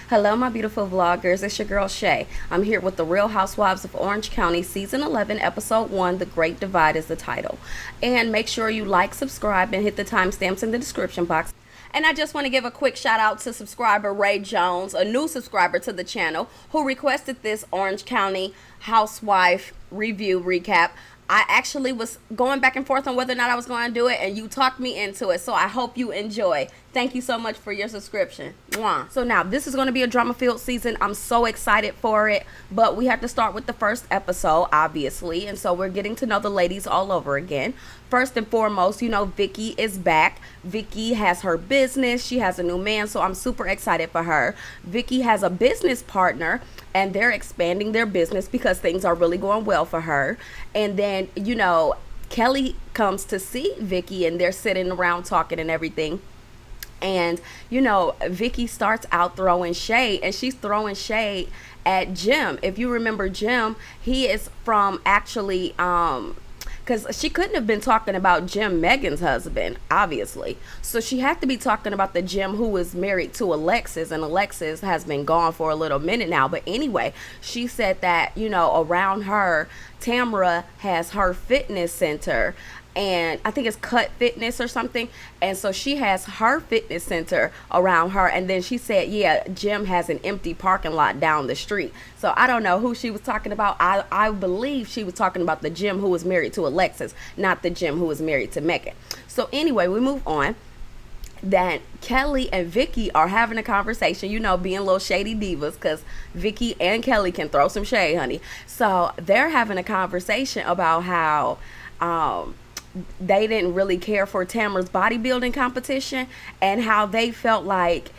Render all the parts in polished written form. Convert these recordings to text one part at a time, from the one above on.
Hello, my beautiful vloggers. It's your girl Shay. I'm here with the Real Housewives of Orange County, Season 11, Episode 1, The Great Divide is the title. And make sure you like, subscribe, and hit the timestamps in the description box. And I just want to give a quick shout out to subscriber Ray Jones, a new subscriber to the channel, who requested this Orange County Housewife review recap. I actually was going back and forth on whether or not I was going to do it, and you talked me into it, so I hope you enjoy. Thank you so much for your subscription. Mwah. So now, this is going to be a drama-filled season. I'm so excited for it, but we have to start with the first episode, obviously, and so we're getting to know the ladies all over again. First and foremost, you know, Vicki is back. Vicki has her business. She has a new man, so I'm super excited for her. Vicki has a business partner, and they're expanding their business because things are really going well for her. And then, you know, Kelly comes to see Vicki, and they're sitting around talking and everything. And, you know, Vicki starts out throwing shade, and she's throwing shade at Jim. If you remember Jim, he is from actually, because she couldn't have been talking about Jim, Meghan's husband, obviously. So she had to be talking about the Jim who was married to Alexis, and Alexis has been gone for a little minute now. But anyway, she said that, you know, around her, Tamra has her fitness center, and I think it's Cut Fitness or something. And so she has her fitness center around her. And then she said, yeah, Jim has an empty parking lot down the street. So I don't know who she was talking about. I believe she was talking about the Jim who was married to Alexis, not the Jim who was married to Meghan. So anyway, we move on. That Kelly and Vicki are having a conversation, you know, being little shady divas, because Vicki and Kelly can throw some shade, honey. So they're having a conversation about how they didn't really care for Tamra's bodybuilding competition, and how they felt like,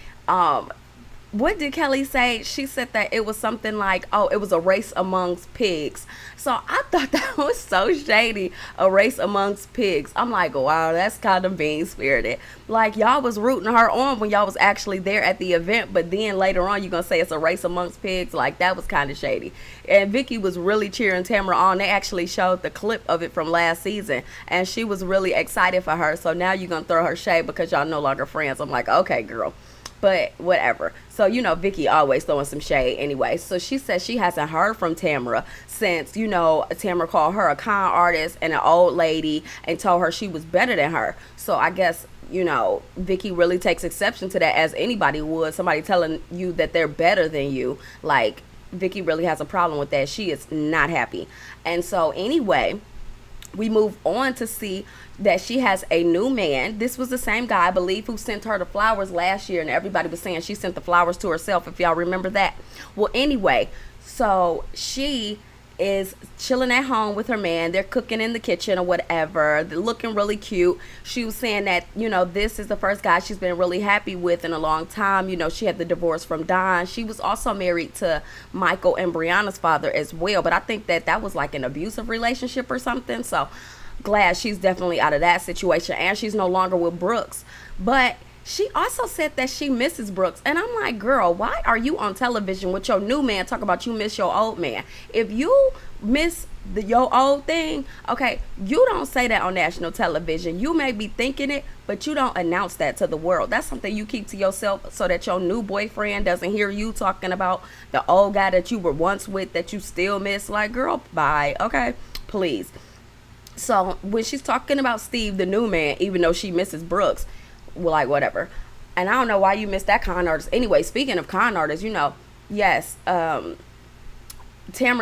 what did Kelly say? She said that it was something like, oh, it was a race amongst pigs. So I thought that was so shady, a race amongst pigs. I'm like, wow, that's kind of mean-spirited. Like, y'all was rooting her on when y'all was actually there at the event, but then later on you're going to say it's a race amongst pigs. Like, that was kind of shady. And Vicki was really cheering Tamra on. They actually showed the clip of it from last season, and she was really excited for her. So now you're going to throw her shade because y'all no longer friends. I'm like, okay, girl. But whatever. So, you know, Vicki always throwing some shade anyway. So she says she hasn't heard from Tamra since, you know, Tamra called her a con artist and an old lady and told her she was better than her. So I guess, you know, Vicki really takes exception to that, as anybody would. Somebody telling you that they're better than you. Like, Vicki really has a problem with that. She is not happy. And so anyway, we move on to see that she has a new man. This was the same guy, I believe, who sent her the flowers last year, and everybody was saying she sent the flowers to herself, if y'all remember that. Well, anyway, so she is chilling at home with her man. They're cooking in the kitchen or whatever. They're looking really cute. She was saying that, you know, this is the first guy she's been really happy with in a long time. You know, she had the divorce from Don. She was also married to Michael and Briana's father as well, but I think that that was like an abusive relationship or something. So glad she's definitely out of that situation, and she's no longer with Brooks. But she also said that she misses Brooks, and I'm like, girl, why are you on television with your new man talking about you miss your old man? If you miss your old thing, okay, you don't say that on national television. You may be thinking it, but you don't announce that to the world. That's something you keep to yourself so that your new boyfriend doesn't hear you talking about the old guy that you were once with that you still miss. Like, girl, bye, okay, please. So when she's talking about Steve, the new man, even though she misses Brooks, well, like, whatever. And I don't know why you missed that con artist. Anyway, speaking of con artists, you know, yes, Tamra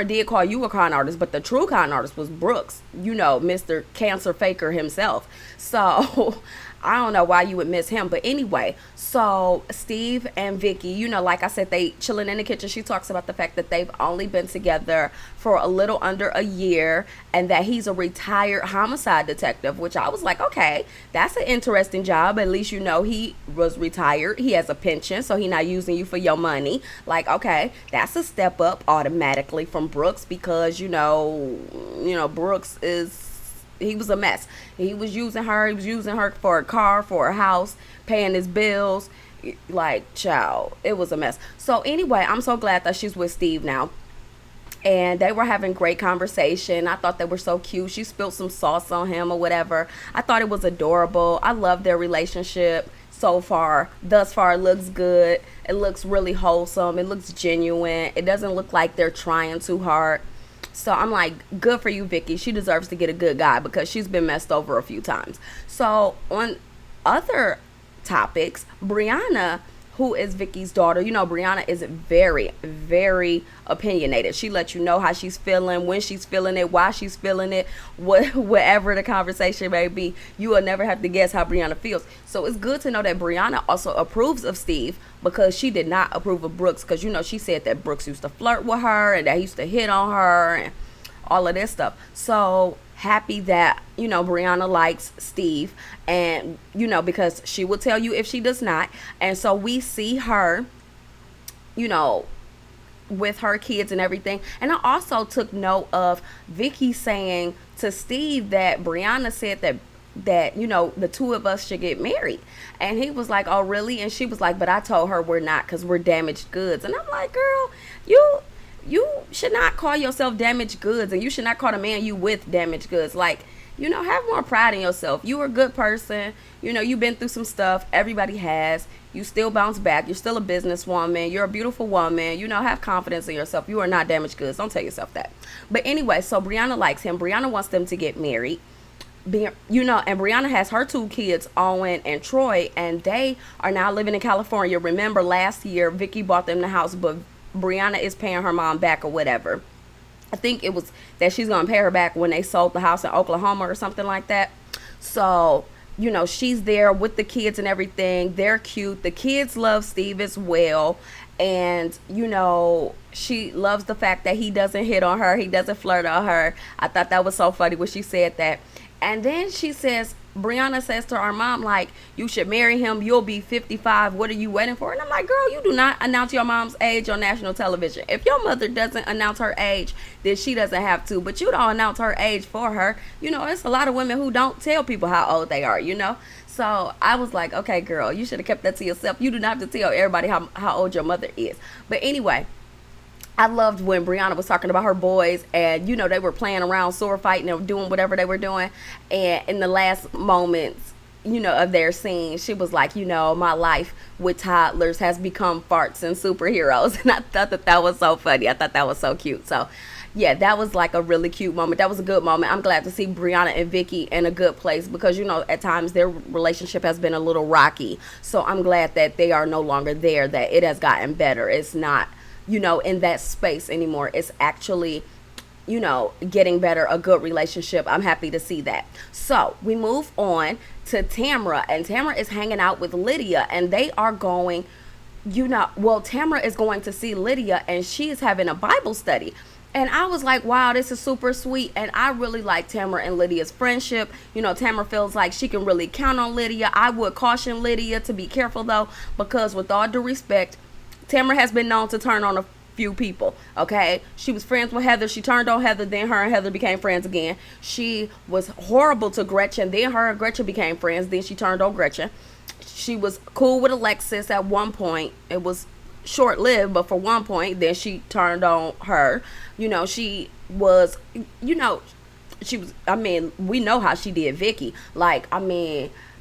did call you a con artist, but the true con artist was Brooks, you know, Mr. Cancer Faker himself. So I don't know why you would miss him. But anyway, so Steve and Vicki, you know, like I said, they chilling in the kitchen. She talks about the fact that they've only been together for a little under a year, and that he's a retired homicide detective, which I was like, okay, that's an interesting job. At least, you know, he was retired. He has a pension, so he's not using you for your money. Like, okay, that's a step up automatically from Brooks, because, you know, Brooks he was a mess. He was using her for a car, for a house, paying his bills. Like, child, it was a mess. So anyway, I'm so glad that she's with Steve now. And they were having great conversation. I thought they were so cute. She spilled some sauce on him or whatever. I thought it was adorable. I love their relationship. so far. Thus far, it looks good. It looks really wholesome. It looks genuine. It doesn't look like they're trying too hard. So I'm like, good for you, Vicki. She deserves to get a good guy because she's been messed over a few times. So on other topics, Briana, who is Vicky's daughter, Briana is very, very opinionated. She lets you know how she's feeling, when she's feeling it, why she's feeling it, whatever the conversation may be. You will never have to guess how Briana feels. So it's good to know that Briana also approves of Steve, because she did not approve of Brooks, because she said that Brooks used to flirt with her and that he used to hit on her and all of this stuff. So happy that Briana likes Steve, and because she will tell you if she does not. And so we see her with her kids and everything. And I also took note of Vicki saying to Steve that Briana said that the two of us should get married, and he was like, oh really? And she was like, but I told her we're not, because we're damaged goods. And I'm like, girl, you should not call yourself damaged goods, and you should not call the man you with damaged goods. Like, have more pride in yourself. You're a good person. You've been through some stuff. Everybody has. You still bounce back. You're still a businesswoman. You're a beautiful woman. Have confidence in yourself. You are not damaged goods. Don't tell yourself that. But anyway, so Briana likes him. Briana wants them to get married. And Briana has her two kids, Owen and Troy, and they are now living in California. Remember, last year, Vicki bought them the house, but Briana is paying her mom back or whatever. I think it was that she's going to pay her back when they sold the house in Oklahoma or something like that. So, she's there with the kids and everything. They're cute. The kids love Steve as well. And, she loves the fact that he doesn't hit on her. He doesn't flirt on her. I thought that was so funny when she said that. And then Briana says to our mom, like, you should marry him. You'll be 55. What are you waiting for? And I'm like, girl, you do not announce your mom's age on national television. If your mother doesn't announce her age, then she doesn't have to. But you don't announce her age for her. It's a lot of women who don't tell people how old they are, So I was like, okay, girl, you should have kept that to yourself. You do not have to tell everybody how old your mother is. But anyway, I loved when Briana was talking about her boys, and they were playing around, sword fighting, and doing whatever they were doing. And in the last moments, of their scene, she was like, my life with toddlers has become farts and superheroes. And I thought that was so funny. I thought that was so cute. So yeah, that was like a really cute moment. That was a good moment. I'm glad to see Briana and Vicki in a good place, because at times their relationship has been a little rocky. So I'm glad that they are no longer there, that it has gotten better. It's not in that space anymore. It's actually, getting better, a good relationship. I'm happy to see that. So we move on to Tamra, and Tamra is hanging out with Lydia, and they are going, Tamra is going to see Lydia, and she is having a Bible study. And I was like, wow, this is super sweet. And I really like Tamra and Lydia's friendship. Tamra feels like she can really count on Lydia. I would caution Lydia to be careful, though, because with all due respect, Tamra has been known to turn on a few people, okay? She was friends with Heather. She turned on Heather. Then her and Heather became friends again. She was horrible to Gretchen. Then her and Gretchen became friends. Then she turned on Gretchen. She was cool with Alexis at one point. It was short-lived, but for one point, then she turned on her. She was, we know how she did Vicki.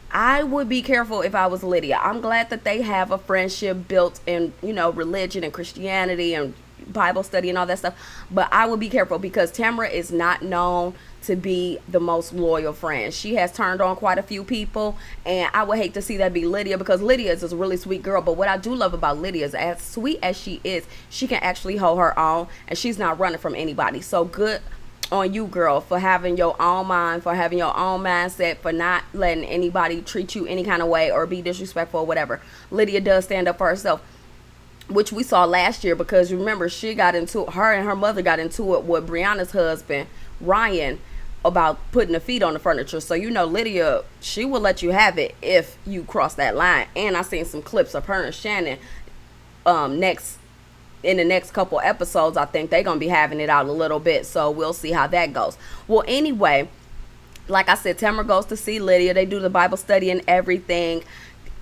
I would be careful if I was Lydia. I'm glad that they have a friendship built in, religion and Christianity and Bible study and all that stuff. But I would be careful, because Tamra is not known to be the most loyal friend. She has turned on quite a few people, and I would hate to see that be Lydia, because Lydia is a really sweet girl. But what I do love about Lydia is, as sweet as she is, she can actually hold her own, and she's not running from anybody. So good on you, girl, for having your own mind, for having your own mindset, for not letting anybody treat you any kind of way or be disrespectful or whatever. Lydia does stand up for herself, which we saw last year, because remember, her and her mother got into it with Briana's husband, Ryan, about putting the feet on the furniture. So Lydia, she will let you have it if you cross that line. And I seen some clips of her and Shannon in the next couple episodes. I think they're gonna be having it out a little bit, so we'll see how that goes. Well, anyway, like I said, Tamra goes to see Lydia. They do the Bible study and everything.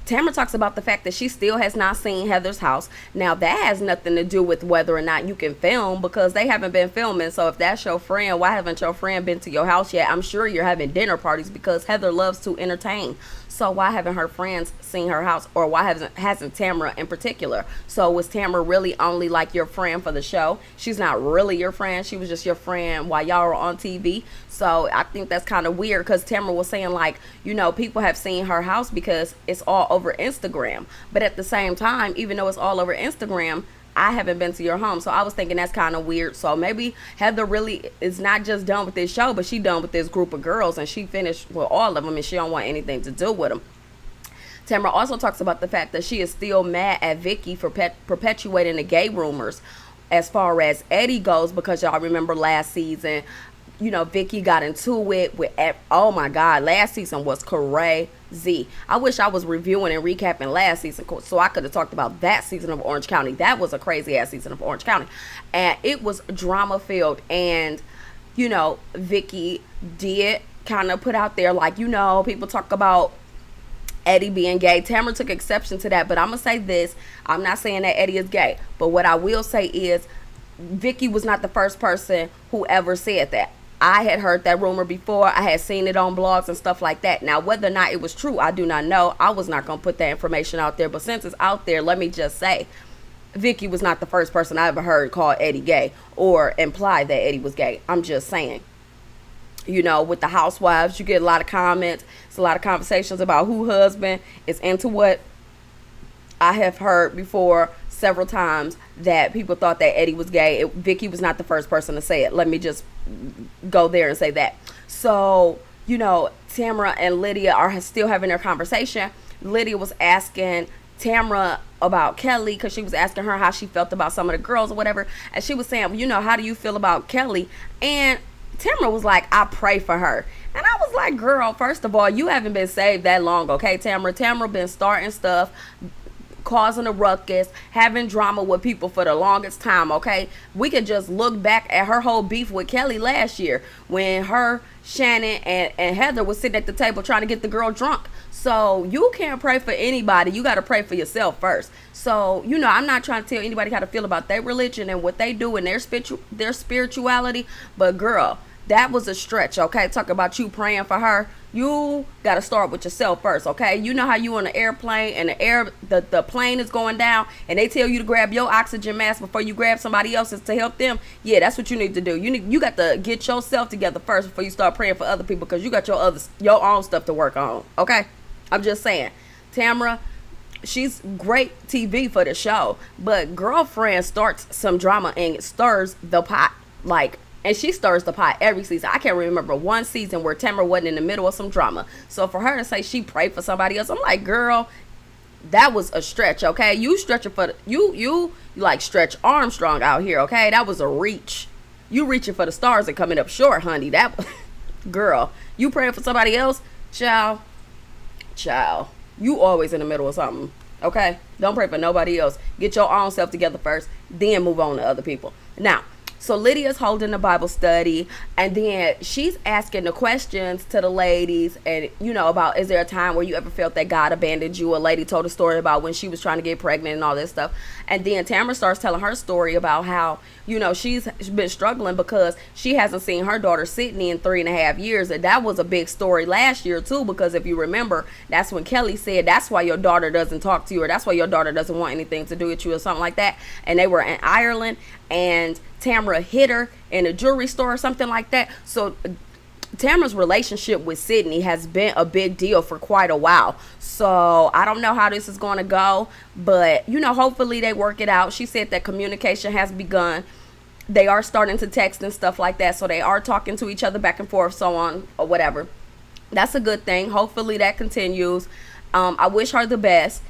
Tamra talks about the fact that she still has not seen Heather's house. Now, that has nothing to do with whether or not you can film, because they haven't been filming. So if that's your friend, why haven't your friend been to your house yet? I'm sure you're having dinner parties, because Heather loves to entertain. So why haven't her friends seen her house, or why hasn't Tamra in particular? So was Tamra really only like your friend for the show? She's not really your friend. She was just your friend while y'all were on TV. So I think that's kind of weird, because Tamra was saying, like, people have seen her house because it's all over Instagram. But at the same time, even though it's all over Instagram, I haven't been to your home. So I was thinking that's kind of weird. So maybe Heather really is not just done with this show, but she done with this group of girls, and she finished with all of them, and she don't want anything to do with them. Tamra also talks about the fact that she is still mad at Vicki for perpetuating the gay rumors as far as Eddie goes, because y'all remember last season, Vicki got into it with, oh my God, last season was crazy. I wish I was reviewing and recapping last season so I could have talked about that season of Orange County. That was a crazy ass season of Orange County. And it was drama filled. And, Vicki did kind of put out there, like, people talk about Eddie being gay. Tamra took exception to that. But I'm going to say this. I'm not saying that Eddie is gay. But what I will say is Vicki was not the first person who ever said that. I had heard that rumor before. I had seen it on blogs and stuff like that. Now, whether or not it was true, I do not know. I was not going to put that information out there. But since it's out there, let me just say, Vicki was not the first person I ever heard call Eddie gay or imply that Eddie was gay. I'm just saying. With the Housewives, you get a lot of comments. It's a lot of conversations about who husband is into what. I have heard before several times that people thought that Eddie was gay. Vicki was not the first person to say it. Let me just go there and say that. So, Tamra and Lydia are still having their conversation. Lydia was asking Tamra about Kelly, because she was asking her how she felt about some of the girls or whatever. And she was saying, how do you feel about Kelly? And Tamra was like, I pray for her. And I was like, girl, first of all, you haven't been saved that long, okay, Tamra? Tamra been starting stuff, causing a ruckus, having drama with people for the longest time, okay? We could just look back at her whole beef with Kelly last year when her, Shannon, and Heather was sitting at the table trying to get the girl drunk. So you can't pray for anybody. You got to pray for yourself first. So, I'm not trying to tell anybody how to feel about their religion and what they do and their spirituality. But, girl, that was a stretch, okay? Talk about you praying for her. You got to start with yourself first, okay? You know how you on an airplane and the plane is going down and they tell you to grab your oxygen mask before you grab somebody else's to help them? Yeah, that's what you need to do. You got to get yourself together first before you start praying for other people, because you got your own stuff to work on, okay? I'm just saying. Tamra, she's great TV for the show, but girlfriend starts some drama and stirs the pot, and she stirs the pot every season. I can't remember one season where Tamra wasn't in the middle of some drama. So for her to say she prayed for somebody else, I'm like, girl, that was a stretch, okay? You stretching for you like Stretch Armstrong out here, okay? That was a reach. You reaching for the stars and coming up short, honey. That girl, you praying for somebody else, child. You always in the middle of something, okay? Don't pray for nobody else. Get your own self together first, then move on to other people. Now, so Lydia's holding a Bible study, and then she's asking the questions to the ladies, and about, is there a time where you ever felt that God abandoned you? A lady told a story about when she was trying to get pregnant and all this stuff. And then Tamra starts telling her story about how she's been struggling because she hasn't seen her daughter Sydney in 3.5 years. And that was a big story last year too, because if you remember, that's when Kelly said that's why your daughter doesn't talk to you, or that's why your daughter doesn't want anything to do with you, or something like that. And they were in Ireland, and Tamra hit her in a jewelry store or something like that. So Tamra's relationship with Sydney has been a big deal for quite a while. So I don't know how this is going to go, but hopefully they work it out. She said that communication has begun. They are starting to text and stuff like that, so they are talking to each other back and forth, so on, or whatever. That's a good thing. Hopefully that continues. I wish her the best.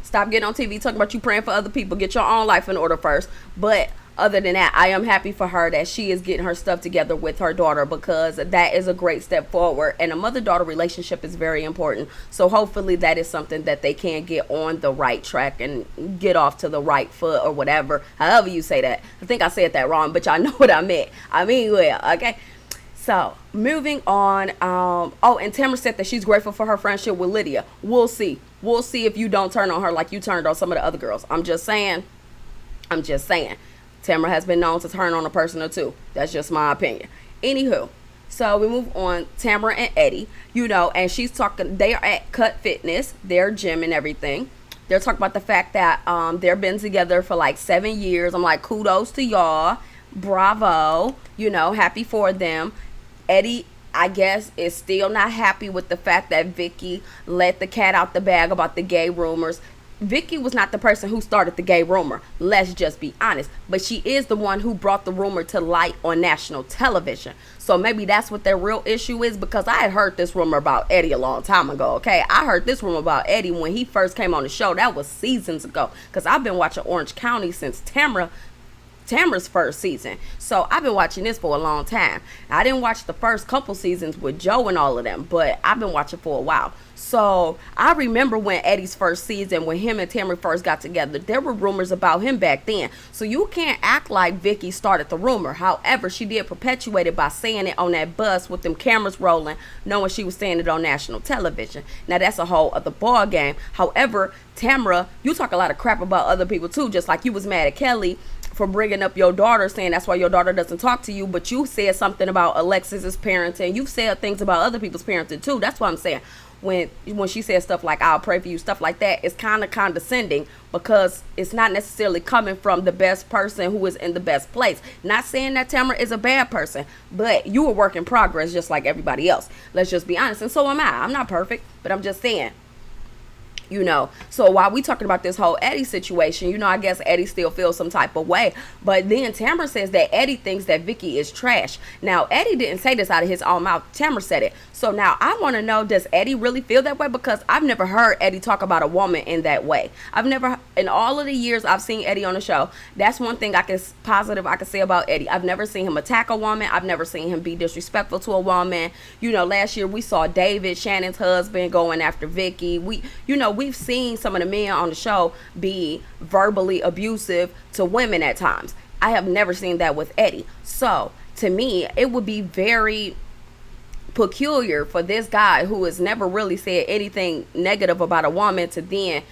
Stop getting on TV talking about you praying for other people. Get your own life in order first. But other than that, I am happy for her that she is getting her stuff together with her daughter, because that is a great step forward. And a mother-daughter relationship is very important. So hopefully that is something that they can get on the right track and get off to the right foot, or whatever. However you say that. I think I said that wrong, but y'all know what I meant. Okay. So moving on. And Tamra said that she's grateful for her friendship with Lydia. We'll see. We'll see if you don't turn on her like you turned on some of the other girls. I'm just saying. Tamra has been known to turn on a person or two. That's just my opinion. Anywho, So we move on. Tamra and Eddie, and she's talking. They are at Cut Fitness, their gym and everything. They're talking about the fact that they've been together for like 7 years. I'm like, kudos to y'all, bravo. Happy for them. Eddie, I guess, is still not happy with the fact that Vicki let the cat out the bag about the gay rumors. Vicki was not the person who started the gay rumor. Let's just be honest. But she is the one who brought the rumor to light on national television. So maybe that's what their real issue is, because I had heard this rumor about Eddie a long time ago, okay? I heard this rumor about Eddie when he first came on the show. That was seasons ago, because I've been watching Orange County since Tamra's first season. So I've been watching this for a long time. I didn't watch the first couple seasons with Joe and all of them, but I've been watching for a while. So I remember when Eddie's first season, when him and Tamra first got together, there were rumors about him back then. So you can't act like Vicki started the rumor. However, she did perpetuate it by saying it on that bus with them cameras rolling, knowing she was saying it on national television. Now that's a whole other ball game. However, Tamra, you talk a lot of crap about other people too, just like you was mad at Kelly for bringing up your daughter, saying that's why your daughter doesn't talk to you, but you said something about Alexis's parenting. You've said things about other people's parenting too. That's what I'm saying. When she says stuff like, I'll pray for you, stuff like that, it's kind of condescending, because it's not necessarily coming from the best person who is in the best place. Not saying that Tamra is a bad person, but you a work in progress just like everybody else. Let's just be honest. And so am I. I'm not perfect, but I'm just saying. So while we talking about this whole Eddie situation, I guess Eddie still feels some type of way. But then Tamra says that Eddie thinks that Vicki is trash. Now, Eddie didn't say this out of his own mouth. Tamra said it. So now I want to know, does Eddie really feel that way? Because I've never heard Eddie talk about a woman in that way. I've never, in all of the years I've seen Eddie on the show, that's one thing I can say about Eddie. I've never seen him attack a woman. I've never seen him be disrespectful to a woman. Last year we saw David, Shannon's husband, going after Vicki. We've seen some of the men on the show be verbally abusive to women at times. I have never seen that with Eddie. So to me, it would be very peculiar for this guy who has never really said anything negative about a woman to then,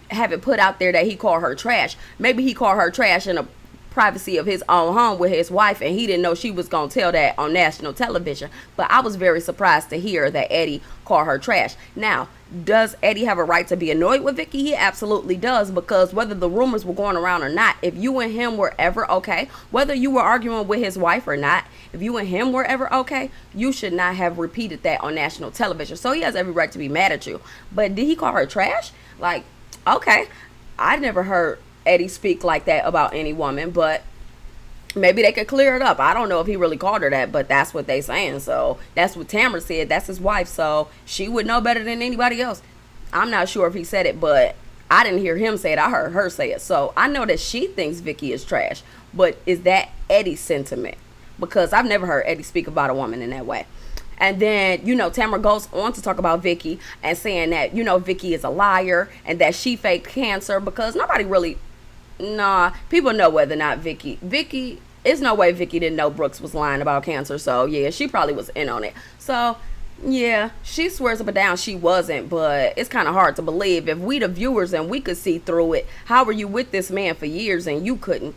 have it put out there that he called her trash. Maybe he called her trash in a privacy of his own home with his wife, and he didn't know she was gonna tell that on national television. But I was very surprised to hear that Eddie called her trash. Now, does Eddie have a right to be annoyed with Vicki? He absolutely does, because whether the rumors were going around or not, if you and him were ever okay, whether you were arguing with his wife or not, if you and him were ever okay, you should not have repeated that on national television. So he has every right to be mad at you. But did he call her trash? Like, okay, I never heard Eddie speak like that about any woman, but maybe they could clear it up. I don't know if he really called her that, but that's what they saying. So that's what Tamra said. That's his wife, so she would know better than anybody else. I'm not sure if he said it, but I didn't hear him say it. I heard her say it. So I know that she thinks Vicki is trash, but is that Eddie's sentiment? Because I've never heard Eddie speak about a woman in that way. And then, Tamra goes on to talk about Vicki and saying that, Vicki is a liar and that she faked cancer, because nobody really, people know whether or not Vicki, it's no way Vicki didn't know Brooks was lying about cancer. So yeah, she probably was in on it. So yeah, she swears up and down she wasn't, but it's kind of hard to believe. If we the viewers and we could see through it, how were you with this man for years and you couldn't?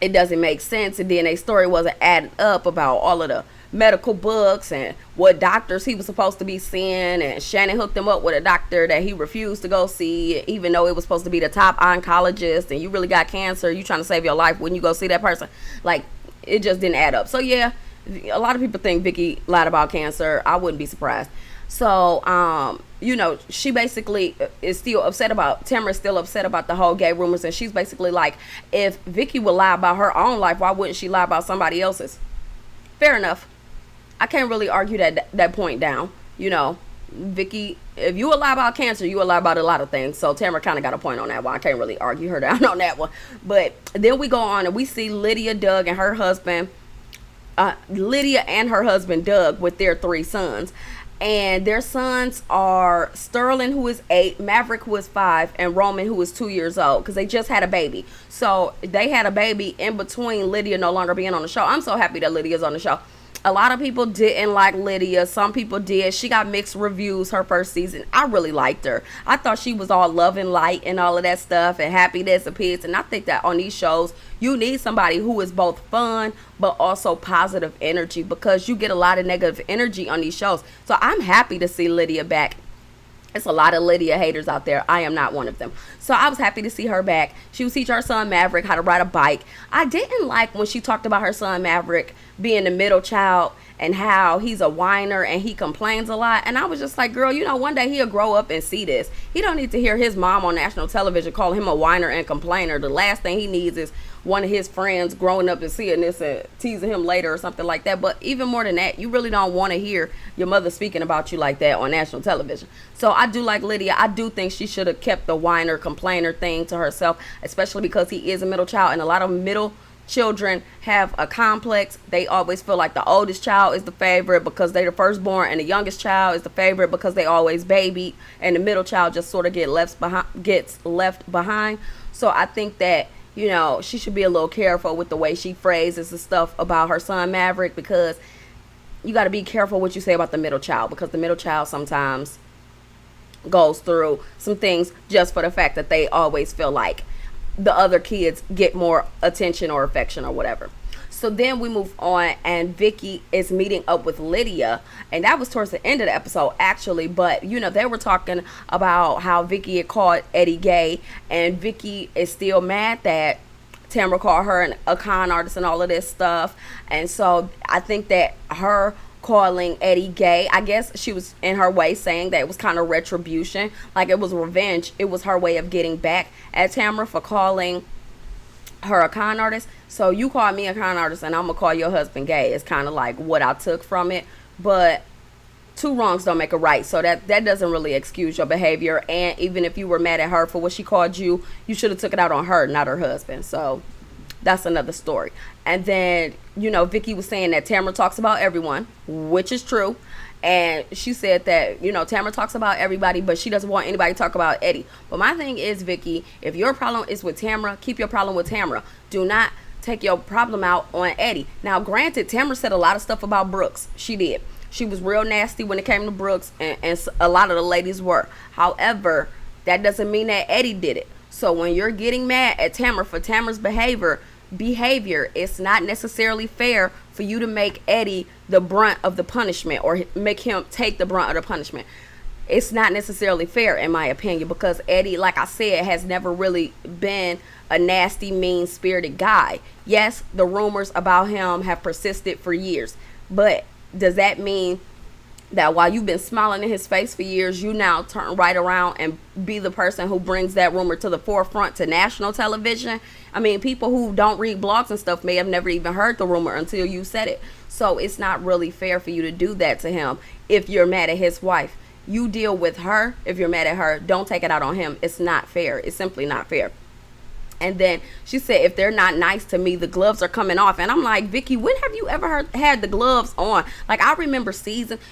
It doesn't make sense. And then their story wasn't added up about all of the medical books and what doctors he was supposed to be seeing, and Shannon hooked him up with a doctor that he refused to go see, even though it was supposed to be the top oncologist, and you really got cancer, you trying to save your life, wouldn't you go see that person? Like, it just didn't add up. So yeah, a lot of people think Vicki lied about cancer. I wouldn't be surprised. So she basically is still upset about, Tamra's still upset about the whole gay rumors, and she's basically like, if Vicki would lie about her own life, why wouldn't she lie about somebody else's? Fair enough. I can't really argue that point down. Vicki, if you would lie about cancer, you would lie about a lot of things. So Tamra kind of got a point on that one. I can't really argue her down on that one. But then we go on and we see Lydia, Doug, and her husband, Lydia and her husband Doug with their 3 sons. And their sons are Sterling, who is 8, Maverick, who is 5, and Roman, who is 2 years old, because they just had a baby. So they had a baby in between Lydia no longer being on the show. I'm so happy that Lydia's on the show. A lot of people didn't like Lydia. Some people did. She got mixed reviews her first season. I really liked her. I thought she was all love and light and all of that stuff and happiness and peace. And I think that on these shows, you need somebody who is both fun but also positive energy, because you get a lot of negative energy on these shows. So I'm happy to see Lydia back. It's a lot of Lydia haters out there. I am not one of them. So I was happy to see her back. She was teaching her son Maverick how to ride a bike. I didn't like when she talked about her son Maverick being the middle child and how he's a whiner and he complains a lot. And I was just like, girl, you know, one day he'll grow up and see this. He don't need to hear his mom on national television calling him a whiner and complainer. The last thing he needs is one of his friends growing up and seeing this and teasing him later or something like that. But even more than that, you really don't want to hear your mother speaking about you like that on national television. So I do like Lydia. I do think she should have kept the whiner complainer thing to herself, especially because he is a middle child, and a lot of middle children have a complex. They always feel like the oldest child is the favorite because they're the firstborn, and the youngest child is the favorite because they always baby, and the middle child just sort of gets left behind. So I think that, you know, she should be a little careful with the way she phrases the stuff about her son Maverick, because you got to be careful what you say about the middle child, because the middle child sometimes goes through some things just for the fact that they always feel like the other kids get more attention or affection or whatever. So then we move on, and Vicki is meeting up with Lydia, and that was towards the end of the episode actually. But you know, they were talking about how Vicki had called Eddie gay, and Vicki is still mad that Tamra called her a con artist and all of this stuff. And so I think that her calling Eddie gay, I guess she was in her way saying that it was kind of retribution, like it was revenge. It was her way of getting back at Tamra for calling her a con artist. So you call me a con artist and I'm gonna call your husband gay. It's kind of like what I took from it. But two wrongs don't make a right, so that doesn't really excuse your behavior. And even if you were mad at her for what she called you, you should have took it out on her, not her husband. So that's another story. And then, you know, Vicki was saying that Tamra talks about everyone, which is true. And she said that, you know, Tamra talks about everybody, but she doesn't want anybody to talk about Eddie. But my thing is, Vicki, if your problem is with Tamra, keep your problem with Tamra. Do not take your problem out on Eddie. Now, granted, Tamra said a lot of stuff about Brooks. She did. She was real nasty when it came to Brooks, and a lot of the ladies were. However, that doesn't mean that Eddie did it. So when you're getting mad at Tamra for Tamra's behavior, it's not necessarily fair for you to make Eddie the brunt of the punishment, or make him take the brunt of the punishment. It's not necessarily fair, in my opinion, because Eddie, like I said, has never really been a nasty, mean-spirited guy. Yes, the rumors about him have persisted for years, but does that mean that while you've been smiling in his face for years, you now turn right around and be the person who brings that rumor to the forefront to national television? I mean, people who don't read blogs and stuff may have never even heard the rumor until you said it. So it's not really fair for you to do that to him if you're mad at his wife. You deal with her. If you're mad at her, don't take it out on him. It's not fair. It's simply not fair. And then she said, if they're not nice to me, the gloves are coming off. And I'm like, Vicki, when have you ever had the gloves on? Like, I remember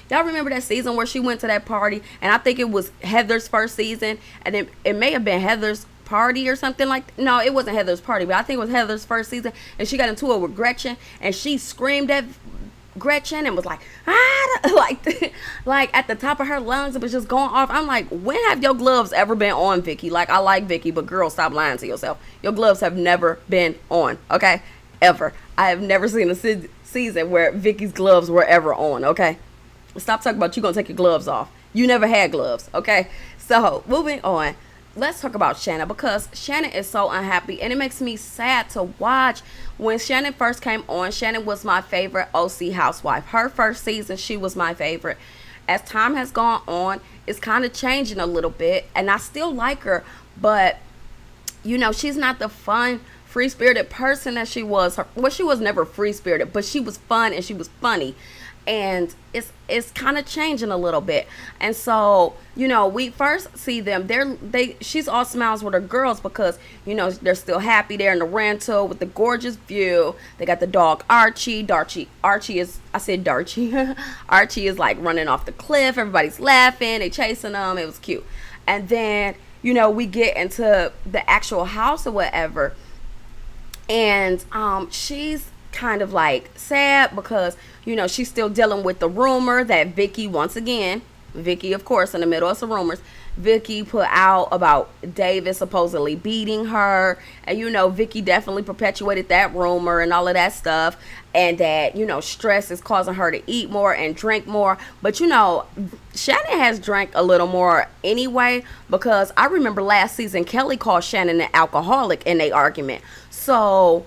y'all remember that season where she went to that party, and I think it was Heather's first season, and it may have been Heather's party or something like no, it wasn't Heather's party, but I think it was Heather's first season, and she got into it with Gretchen, and she screamed at Gretchen and was like, like at the top of her lungs. It was just going off. I'm like, when have your gloves ever been on, Vicki? Like, I like Vicki, but girl, stop lying to yourself. Your gloves have never been on, okay? Ever. I have never seen a season where Vicki's gloves were ever on, okay? Stop talking about you gonna take your gloves off. You never had gloves, okay? So, moving on. Let's talk about Shannon, because Shannon is so unhappy, and it makes me sad to watch. When Shannon first came on, Shannon was my favorite OC housewife. Her first season, she was my favorite. As time has gone on, it's kind of changing a little bit, and I still like her, but you know, she's not the fun, free-spirited person that she was. Well, she was never free-spirited, but she was fun and she was funny. And it's kind of changing a little bit. And so, you know, we first see them, she's all smiles with her girls because, you know, they're still happy. They're in the rental with the gorgeous view. They got the dog Archie is Archie is like running off the cliff. Everybody's laughing, they chasing him. It was cute. And then, you know, we get into the actual house or whatever, and she's kind of like sad because, you know, she's still dealing with the rumor that Vickie, once again, Vickie, of course, in the middle of some rumors, Vickie put out about David supposedly beating her. And, you know, Vickie definitely perpetuated that rumor and all of that stuff. And that, you know, stress is causing her to eat more and drink more. But, you know, Shannon has drank a little more anyway, because I remember last season Kelly called Shannon an alcoholic in their argument. So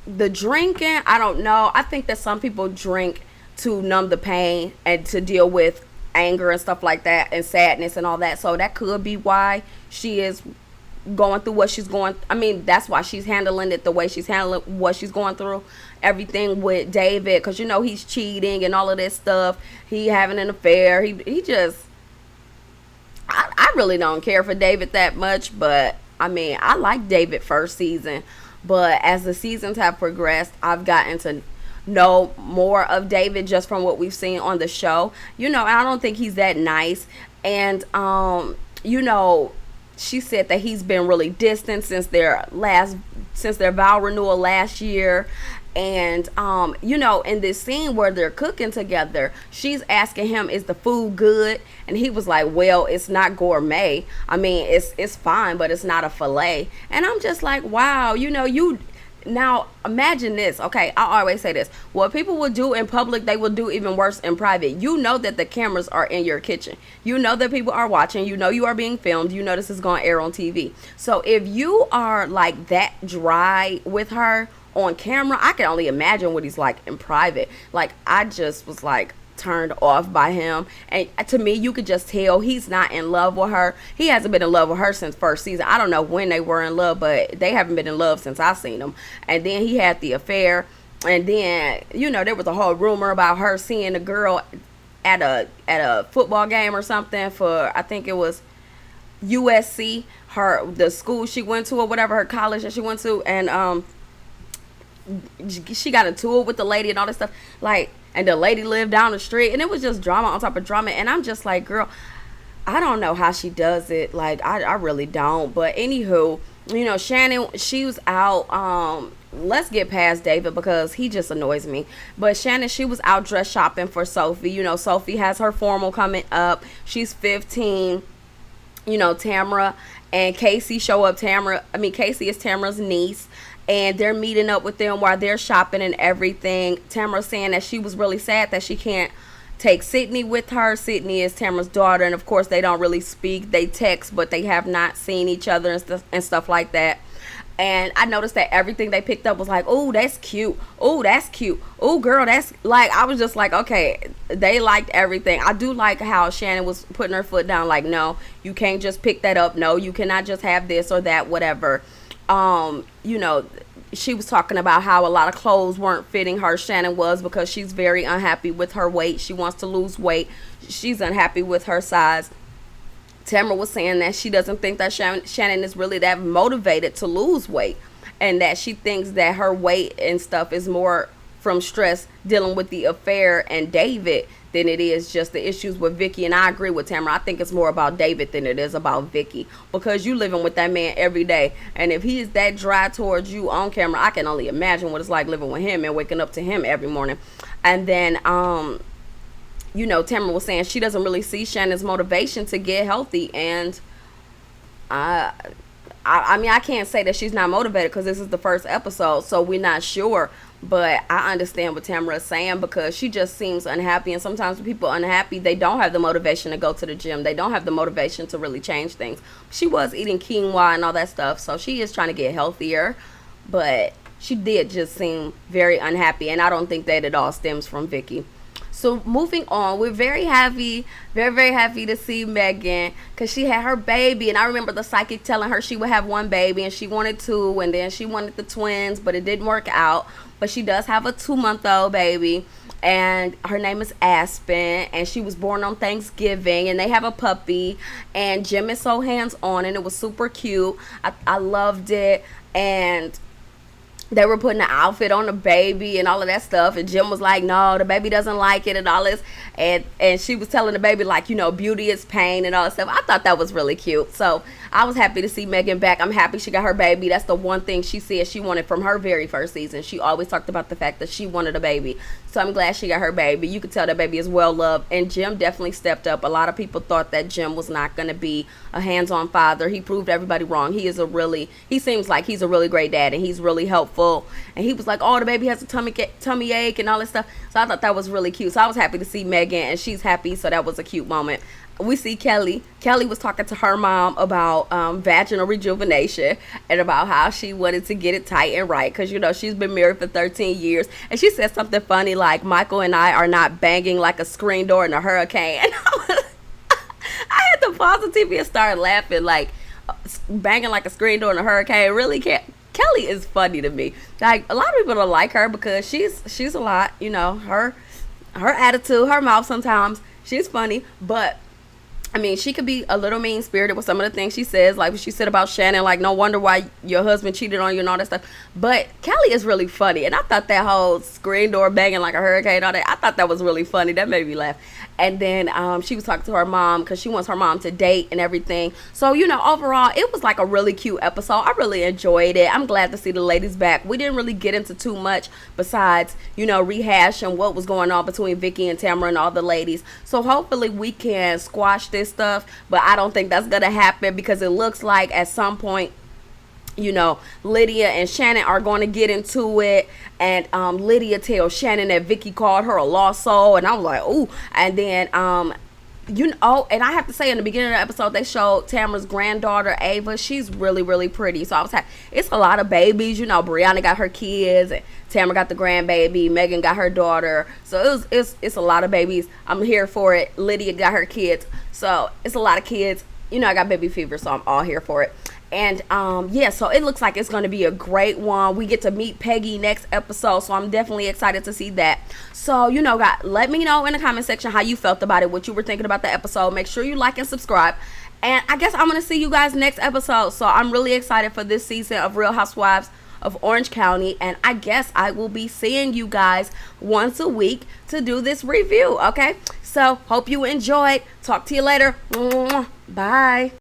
the drinking, I don't know. I think that some people drink to numb the pain and to deal with anger and stuff like that, and sadness and all that. So that could be why she is going through what she's going. I mean, that's why she's handling it the way she's handling what she's going through. Everything with David, because, you know, he's cheating and all of this stuff. He having an affair. He just, I really don't care for David that much. But I mean, I like David first season, but as the seasons have progressed, I've gotten to know more of David just from what we've seen on the show. You know, I don't think he's that nice. And you know, she said that he's been really distant since their vow renewal last year. And you know, in this scene where they're cooking together, she's asking him, is the food good? And he was like, well, it's not gourmet. I mean, it's fine, but it's not a filet. And I'm just like, wow, you know, now imagine this. Okay, I always say this: what people will do in public, they will do even worse in private. You know that the cameras are in your kitchen. You know that people are watching. You know you are being filmed. You know this is going to air on TV. So if you are like that dry with her on camera, I can only imagine what he's like in private. Like, I just was like turned off by him. And to me, you could just tell he's not in love with her. He hasn't been in love with her since first season. I don't know when they were in love, but they haven't been in love since I seen them. And then he had the affair. And then, you know, there was a whole rumor about her seeing a girl at a football game or something for, I think it was USC, the school she went to or whatever, her college that she went to. And she got into it with the lady and all this stuff, like, and the lady lived down the street, and it was just drama on top of drama. And I'm just like, girl, I don't know how she does it. Like, I really don't. But anywho, you know, Shannon, she was out. Let's get past David because he just annoys me. But Shannon, she was out dress shopping for Sophie. You know, Sophie has her formal coming up. She's 15. You know, Tamra and Casey show up. Casey is Tamra's niece. And they're meeting up with them while they're shopping and everything. Tamra saying that she was really sad that she can't take Sydney with her. Sydney is Tamra's daughter. And, of course, they don't really speak. They text, but they have not seen each other and stuff like that. And I noticed that everything they picked up was like, oh, that's cute. Oh, that's cute. Oh, girl, that's like, I was just like, okay, they liked everything. I do like how Shannon was putting her foot down. Like, no, you can't just pick that up. No, you cannot just have this or that, whatever. You know, she was talking about how a lot of clothes weren't fitting her. Shannon was, because she's very unhappy with her weight. She wants to lose weight. She's unhappy with her size. Tamra was saying that she doesn't think that Shannon is really that motivated to lose weight, and that she thinks that her weight and stuff is more from stress dealing with the affair and David than it is just the issues with Vickie. And I agree with Tamra. I think it's more about David than it is about Vickie, because you living with that man every day, and if he is that dry towards you on camera, I can only imagine what it's like living with him and waking up to him every morning. And then you know, Tamra was saying she doesn't really see Shannon's motivation to get healthy. And I mean, I can't say that she's not motivated because this is the first episode, so we're not sure. But I understand what Tamra is saying, because she just seems unhappy. And sometimes when people are unhappy, they don't have the motivation to go to the gym. They don't have the motivation to really change things. She was eating quinoa and all that stuff, so she is trying to get healthier. But she did just seem very unhappy, and I don't think that it all stems from Vickie. So moving on, we're very happy to see Meghan, because she had her baby. And I remember the psychic telling her she would have one baby, and she wanted two, and then she wanted the twins, but it didn't work out. But she does have a 2-month-old baby, and her name is Aspen, and she was born on Thanksgiving, and they have a puppy. And Jim is so hands-on, and it was super cute. I loved it. And they were putting the outfit on the baby and all of that stuff, and Jim was like, no, the baby doesn't like it and all this, and she was telling the baby, like, you know, beauty is pain and all that stuff. I thought that was really cute. So I was happy to see Meghan back. I'm happy she got her baby. That's the one thing she said she wanted from her very first season. She always talked about the fact that she wanted a baby. So I'm glad she got her baby. You could tell that baby is well loved, and Jim definitely stepped up. A lot of people thought that Jim was not going to be a hands-on father. He proved everybody wrong. He seems like he's a really great dad, and he's really helpful. And he was like, oh, the baby has a tummy ache and all this stuff. So I thought that was really cute. So I was happy to see Meghan, and she's happy. So that was a cute moment. We see Kelly was talking to her mom about vaginal rejuvenation and about how she wanted to get it tight and right, because, you know, she's been married for 13 years, and she said something funny like, Michael and I are not banging like a screen door in a hurricane. And I had to pause the TV and start laughing, like, banging like a screen door in a hurricane. Really can't. Kelly is funny to me. Like, a lot of people don't like her because she's a lot, you know, her attitude, her mouth sometimes, she's funny, but I mean, she could be a little mean-spirited with some of the things she says, like what she said about Shannon, like, no wonder why your husband cheated on you and all that stuff. But Kelly is really funny, and I thought that whole screen door banging like a hurricane, all that, I thought that was really funny. That made me laugh. And then she was talking to her mom because she wants her mom to date and everything. So, you know, overall, it was like a really cute episode. I really enjoyed it. I'm glad to see the ladies back. We didn't really get into too much besides, you know, rehashing what was going on between Vicki and Tamra and all the ladies. So hopefully we can squash this stuff. But I don't think that's going to happen because it looks like at some point, you know, Lydia and Shannon are going to get into it, and Lydia tells Shannon that Vicki called her a lost soul, and I was like, ooh. And then you know, and I have to say, in the beginning of the episode, they showed Tamra's granddaughter Ava. She's really, really pretty. So I was happy. It's a lot of babies, you know. Briana got her kids, and Tamra got the grandbaby. Meghan got her daughter. So it's a lot of babies. I'm here for it. Lydia got her kids. So it's a lot of kids. You know, I got baby fever, so I'm all here for it. And yeah, so it looks like it's going to be a great one. We get to meet Peggy next episode, so I'm definitely excited to see that. So, you know, guys, let me know in the comment section how you felt about it, what you were thinking about the episode. Make sure you like and subscribe. And I guess I'm going to see you guys next episode. So I'm really excited for this season of Real Housewives of Orange County, and I guess I will be seeing you guys once a week to do this review. Okay, so hope you enjoyed. Talk to you later. Bye.